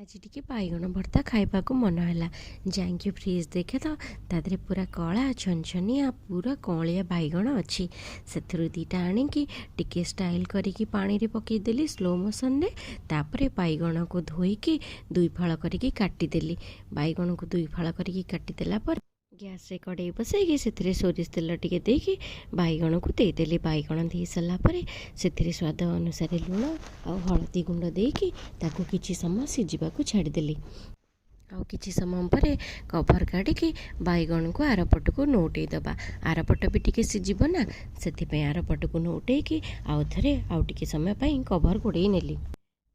आज टिके बैगण भर्ता खाइबाकू मन है जाइए फ्रिज देखे तो तादे पूरा कला छनछनिया पूरा कलिया बैगण अच्छी से दीटा आणिकी टिके स्टाइल करिकी पानी रे पकईदेली स्लो मोशन रे तापरे बैगण को धोईकी दुई फाड़ करिकी काटिदेली बैगण को दुई फाड़ करिकी काटिदेला पर गैस रे कड़े बसैकी से सोरिष तेल टिके देकी बैगण को देदेली बैगण दे सारापर से स्वाद अनुसार लुण आ हलदी गुंड देकी ताकू किछि समय सिझाकू छाड़देली आउ किछि समय पर कभर काढ़ी बैगण को आरपट को नौटे दबा आरपट भी टिके सिझिब ना से आरपट को नौटेकी आउ थे आउ टिके समय पर कभर घोड़े नेली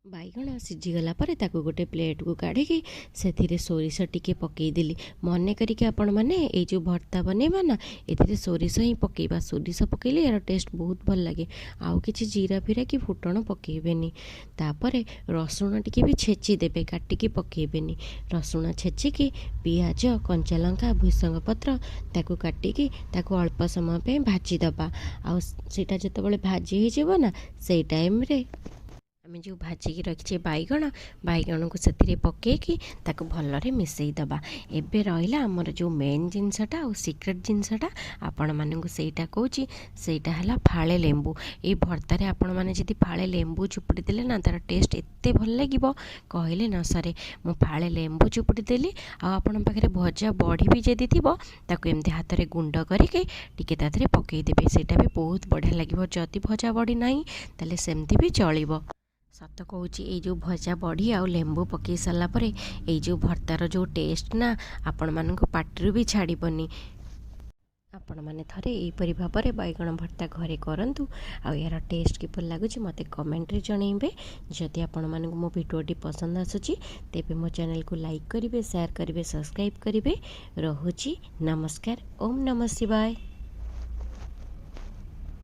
बैगण सिझीगला गोटे प्लेट को काढ़ी से सोरिष टिके पकईदेली मन करके आपण मैंने ये जो भर्ता बनइबा ना ये सोरिष ही पकईबा सोरिष पकईले यार टेस्ट बहुत भल लगे आउ किछि जीरा फिरा कि फुटण पकईबेनी तापर रसुण टिके भी छेची देबे काटिकी पकईबेनी रसुण छेचिकी पियाज कंचा लंका भुसंग पत्र ताकू काटिकी ताकू अल्प समय पे भाजी दबा आउ सेटा जतबेले भाजी हो जिवो ना से टाइम रे आम जो भाजिकी रखीचे बैगण को से पकईकी भलरे मिसई दबा एबे रहिला आमर जो मेन जिनसटा और सिक्रेट जिनसटा आपण मानकु सेटा कहूची सेटा हला फाळे लेंबू ए भर्तारे आपण माने जदि फाळे लेंबू चुपुड़ी देले ना तार टेस्ट एत्ते भल लागिबो कहले न सरे मु फाळे लेंबू चुपुड़ी देली आ आपण पाखरे भजा बड़ी भी जदि थिबो ताकू एमती हाथ रे गुंड करके टिके ताथरे पकई देबे सेटा भी बहुत बढ़िया लागिबो जदि भजा बड़ी नाही ताले सेमती भी चलिबो सत कहूँ ये जो भजा बड़ी आउ लेंबू पकई सारापर ये जो भर्तार जो टेस्ट ना आपण मानक पाटिरू भी छाड़बनी आपण मैंने थे यहीपरि भाव में बैगण भर्ता घरे करूँ आ यार टेस्ट किपर लगुच मत कमेंट रे जनइबे जदि आपण मानक मो भिडियोटी पसंद आसुची तेबे मो चैनल को लाइक करेंगे शेयर करेंगे सब्सक्राइब करेंगे रोची नमस्कार ओम नमः शिवाय।